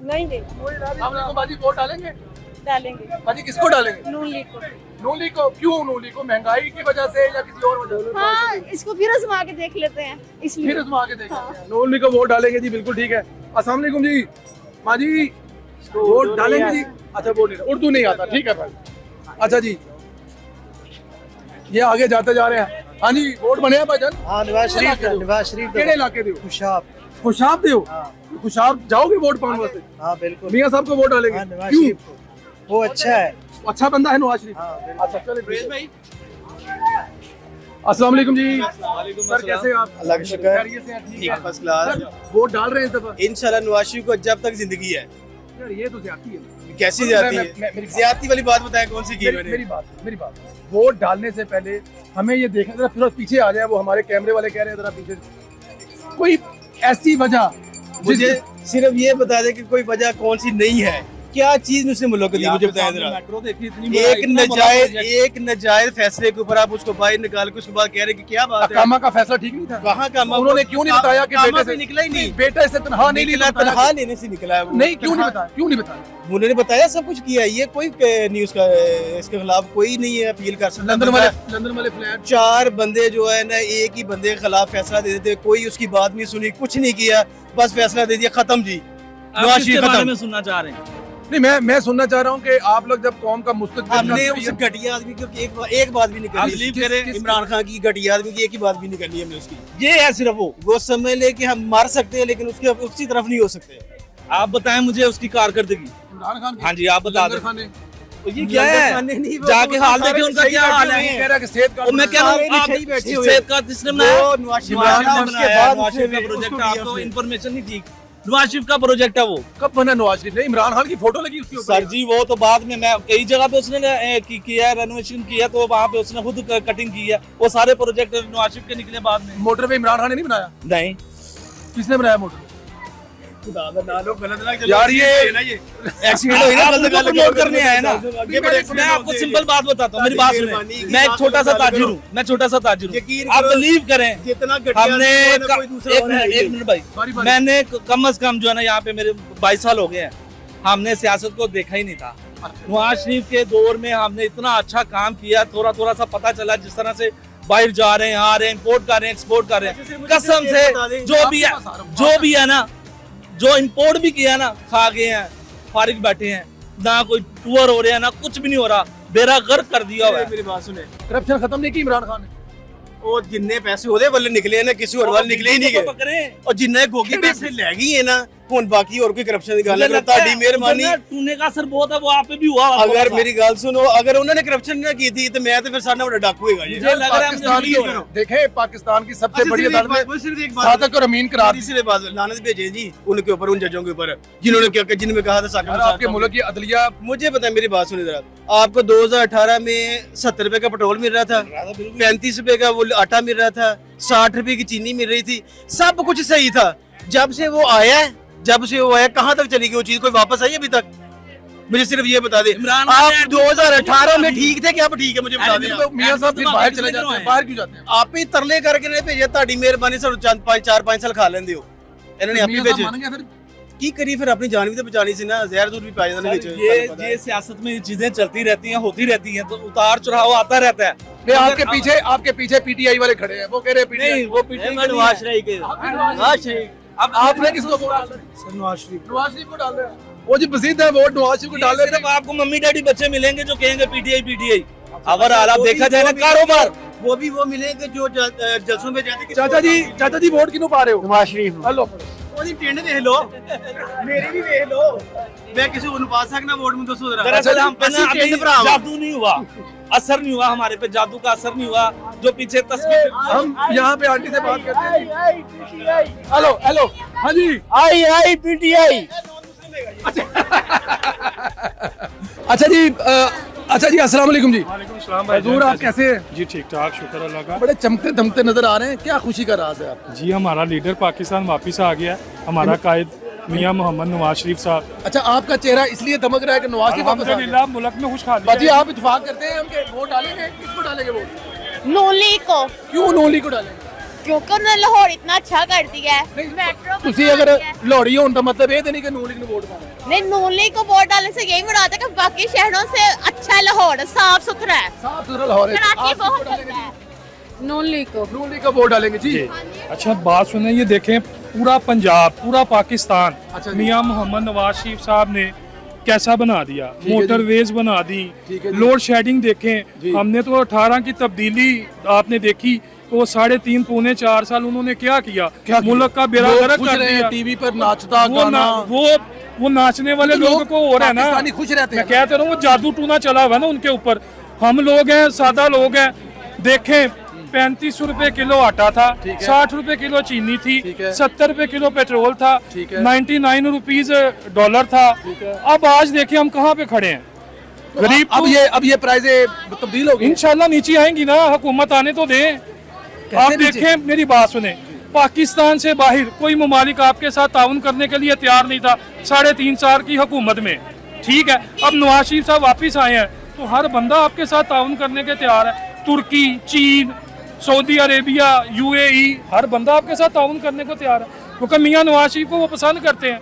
नहीं देंगे। आप बाजी वोट डालेंगे? डालेंगे। बाजी किसको डालेंगे? नून लीग को। नून लीग को? क्यों नून लीग को? महंगाई की वजह से या किसी और वजह से? हाँ, इसको फिर आजमा के देख लेते हैं इसलिए। फिर आजमा के देखेंगे। हाँ। नून लीग को वोट डालेंगे जी, बिल्कुल ठीक है। अस्सलाम वालेकुम जी। माँ जी वोट डालेंगे जी? अच्छा वोट नहीं, उर्दू नहीं आता, ठीक है भाई। अच्छा जी, ये आगे जाते जा रहे हैं। हाँ जी, वोट बने हैं भाईजान? हाँ, नवाज शरीफ केड़े इलाके दे? खुशाब। खुशाब दे हो? खुशाब जाओगे वोट पाने वास्ते? हाँ बिल्कुल। मियां साहब को वोट डालेंगे? हाँ, नवाज क्यों? शरीफ को। वो अच्छा है, अच्छा बंदा है नवाज शरीफ। हाँ, अच्छा चलिए भाई। अस्सलाम वालेकुम जी। सर कैसे हैं आप? अल्लाह का शुक्र। खैरियत से हैं? ठीक है। First class. सर, वोट डाल रहे हैं इस दफा? इंशाल्लाह नवाज शरीफ को जब तक जिंदगी है। यार ये तो ज्यादती है। कैसी ज्यादती मेरी है? ज्यादती वाली बात बताएं, कौन सी की मैंने? मेरी बात वोट डालने से पहले हमें ये देखना, जरा थोड़ा पीछे आ जाए, वो हमारे कैमरे वाले कह रहे हैं जरा पीछे। कोई ऐसी वजह मुझे सिर्फ ये बता दे कि कोई वजह कौन सी नहीं है, क्या चीज उसने मुल्क को दी, मुझे बताया जरा। एक नजायज फैसले के ऊपर आप उसको बाहर निकाल के उसके बाद कह रहे कि क्या बात है? कामा का फैसला ठीक नहीं था? कहाँ कामा? उन्होंने क्यों नहीं बताया कि बेटे से निकला ही नहीं? बेटे से तनहा नहीं निकला, तनहा लेने से निकला है वो। नहीं, क्यों नहीं बताया? क्यों नहीं बताया? उन्होंने बताया सब कुछ किया। ये कोई न्यूज का इसके खिलाफ कोई नहीं है अपील कर सकता। लंदन वाले फ्लैट 4 बंदे जो है ना, एक ही बंदे के खिलाफ फैसला दे देते, कोई उसकी बात नहीं सुनी, कुछ नहीं किया, बस फैसला दे दिया, खत्म जी। नवाज शरीफ के बारे में सुनना चाह रहे हैं? नहीं, मैं सुनना चाह रहा हूँ कि आप लोग जब कौम का मुस्तकबिल हमने उस घटिया आदमी की एक बात भी नहीं करनी। इमरान खान की घटिया आदमी की एक ही बात भी नहीं करनी हमने उसकी। ये है सिर्फ वो समझ ले कि हम मार सकते हैं लेकिन उसके उसी तरफ नहीं हो सकते। आप बताएं मुझे उसकी कारकर्दगी। इमरान खान हाँ जी, आप बता दें। तो ये क्या है? जाके हाल देखिए उनका क्या हाल है। कह रहा है कि सेहत कार्ड मैं कह रहा हूँ आप सेहत कार्ड किसने बनाया? नवाज शरीफ का प्रोजेक्ट है, आपको इन्फॉर्मेशन नहीं थी। नवाज शरीफ का प्रोजेक्ट है वो। कब बना नवाज शरीफ ने? इमरान खान की फोटो लगी उसके ऊपर। सर जी वो तो बाद में, मैं कई जगह पे उसने किया है, रेनोवेशन किया, तो वहाँ पे उसने खुद कटिंग की है। वो सारे प्रोजेक्ट नवाज शरीफ के निकले बाद में। मोटर पे इमरान खान ने नहीं बनाया? नहीं। किसने बनाया मोटर? यार ये एक्सीडेंट हो गया, गलत गलत नोट करने आए ना। मैं आपको सिंपल बात बताता हूँ, मेरी बात सुने। मैं एक छोटा सा ताजिर हूँ, आप बिलीव करें, जितना हमने एक मिनट भाई, मैंने कम से कम जो है ना, यहाँ पे मेरे 22 साल हो गए हैं, हमने सियासत को देखा ही नहीं था। नवाज शरीफ के दौर में हमने इतना अच्छा काम किया, थोड़ा थोड़ा सा पता चला, जिस तरह से बाहर जा रहे हैं, आ रहे हैं, इम्पोर्ट कर रहे हैं, एक्सपोर्ट कर रहे हैं, कसम से जो भी है ना, जो इम्पोर्ट भी किया ना, खा गए हैं, फारिग बैठे हैं, ना कोई टूर हो रहे हैं, ना कुछ भी नहीं हो रहा, बेरा गर्क कर दिया हुआ है। मेरी बात सुने, करप्शन खत्म नहीं की इमरान खान ने? ਉਹ ਜਿੰਨੇ ਪੈਸੇ ਉਹਦੇ ਵੱਲ ਨਿਕਲੇ ਨੇ ਕਿਸੇ ਹੋਰ ਵੱਲ ਨਿਕਲੇ ਹੀ ਨਹੀਂ ਗਏ। और जिन्ने गोगी पैसे ले गई है ना, ਹੁਣ बाकी और कोई करप्शन ਦੀ ਗੱਲ ਨਹੀਂ। ਤੁਹਾਡੀ ਮਿਹਰਬਾਨੀ। टूने का असर बहुत है, वो आप पे भी हुआ। अगर मेरी ਗੱਲ सुनो, अगर उन्होंने करप्शन ना की थी तो मैं तो फिर सारा बड़ा डाकू होगा ये। मुझे लग रहा है देखें, पाकिस्तान की सबसे बड़ी अदालत में सादक और अमीन करार तीसरे बात लानत भेजे जी उनके ऊपर, उन जजों के ऊपर जिन्होंने क्या, जिनमें कहा था साकिब आपके मुल्क की अदलिया। मुझे पता है, मेरी बात सुनिए जरा। आपको 2018 में 70 रुपए का पेट्रोल मिल रहा था, 35 रुपए का वो आटा मिल रहा था, 60 रुपए की चीनी मिल रही थी, सब कुछ सही था। जब से वो आया, कहाँ तक चली गई वो चीज? कोई वापस आई अभी तक? मुझे सिर्फ ये बता दे, आप 2018 में ठीक थे क्या? आप ठीक है, मुझे बता दें। मियां साहब फिर बाहर चले जाते हैं, बाहर क्यों जाते हैं? आप ही तरले करके नहीं भेजे, ताड़ी मेहरबानी से 4-5 साल खा लेंदे हो, इन्होंने आप ही भेजे। की करी फिर अपनी जान भी तो बचानी सी ना, जहर दूर भी पाए जाने। ये सियासत में चीजें चलती रहती हैं, होती रहती हैं, तो उतार चढ़ाव आता रहता है। आपके पीछे पीटीआई वाले खड़े हैं, वो कह रहे हैं नहीं, वो पीटीआई नवाज शरीफ के। नवाज शरीफ। अब आपने किसको वोट डाल दिया? नवाज शरीफ। नवाज शरीफ को डाल दिया। वो जी पसंद है वोट नवाज शरीफ को डाल रहे हैं। आपको मम्मी डैडी बच्चे मिलेंगे जो कहेंगे पीटीआई। अगर आप देखा जाए ना, कारोबार वो मिलेंगे जो जलसों में जाते। चाचा जी वोट किन्हों पा रहे हो? नवाज शरीफ। हेलो, ਉਹਦੀ ਟਿੰਡ ਦੇਖ ਲੋ, ਮੇਰੀ ਵੀ ਦੇਖ ਲੋ, मैं किसी को पा सकना वोट में? दोस्तों दरअसल हम पे ना अभी जादू नहीं हुआ, असर नहीं हुआ, हमारे पे जादू का असर नहीं हुआ। जो पीछे तस्वीर, हम यहाँ पे आंटी से बात करते हैं। हेलो, हाँ जी, आई पीटीआई। अच्छा जी, अस्सलाम वालेकुम जी। वालेकुम सलाम भाई। हजूर आप कैसे हैं? जी ठीक ठाक, शुक्र अल्लाह का। बड़े चमकते धमकते नजर आ रहे हैं, क्या खुशी का राज है आपका? जी हमारा लीडर पाकिस्तान वापस आ गया, हमारा कायद मियां मोहम्मद नवाज शरीफ साहब। अच्छा, आपका चेहरा इसलिए दमक रहा है कि नवाज शरीफ वापस आ गए? अल्हम्दुलिल्लाह मुल्क में खुशहाली। बाजी आप इत्तेफाक करते हैं हम वोट डालेंगे? किसको डालेंगे वोट? नून लीग को। क्यों नून लीग को डालेंगे? क्योंकि उन्होंने लाहौर इतना अच्छा कर दिया है। नहीं, मेट्रो ਤੁਸੀਂ ਅਗਰ ਲੋਹੜੀ ਹੋਣ ਦਾ ਮਤਲਬ ਇਹ ਤੇ ਨਹੀਂ ਕਿ ਨੂਨ ਲੀਗ ਨੂੰ ਵੋਟ ਪਾਣਾ ਹੈ। नहीं, नून लीग को वोट डालने से यही मुराद है कि बाकी शहरों से अच्छा है लाहौर, साफ सुथरा है। साफ सुथरा लाहौर है। कराची आप बहुत किसको डालेंगे अच्छा है। जी? नून लीग को। नून लीग का वोट डालेंगे जी। अच्छा बात सुने, ये देखें पूरा पंजाब, पूरा पाकिस्तान अच्छा जी। मियां मोहम्मद नवाज शरीफ साहब ने कैसा बना दिया, है जी। मोटरवेज बना दी, ठीक है जी। लोड शेडिंग जी। देखें। हमने तो 18 की तब्दीली आपने देखी, वो 3.5 पौने 4 साल उन्होंने क्या किया, मुल्क का बेड़ा गर्क कर दिया। टीवी पर नाचता वो गाना वो नाचने वाले लोगों को हो रहा है ना, पाकिस्तानी खुश रहते मैं हैं। कहते रहा हूँ वो जादू टूना चला हुआ है ना उनके ऊपर। हम लोग हैं, सादा लोग हैं, देखें 35 रुपए किलो आटा था, ठीक है। 60 रुपए किलो चीनी थी, ठीक है। 70 रुपए किलो पेट्रोल था, ठीक है। 99 रुपीज डॉलर था। अब आज देखिए हम कहाँ पे खड़े हैं। गरीब अब ये प्राइजें तब्दील हो गई। इंशाल्लाह नीचे आएंगी ना, हुकूमत आने तो दें। आप नीचे? देखें, मेरी बात सुने, पाकिस्तान से बाहर कोई ममालिक आपके साथ ताउन करने के लिए तैयार नहीं था 3.5 साल की हुकूमत में, ठीक है। अब नवाज शरीफ साहब वापिस आए हैं तो हर बंदा आपके साथ ताउन करने के तैयार है। तुर्की, चीन, सऊदी अरेबिया, UAE, हर बंदा आपके साथ ताउन करने को तैयार है, क्योंकि मियां नवाज शरीफ को वो पसंद करते हैं।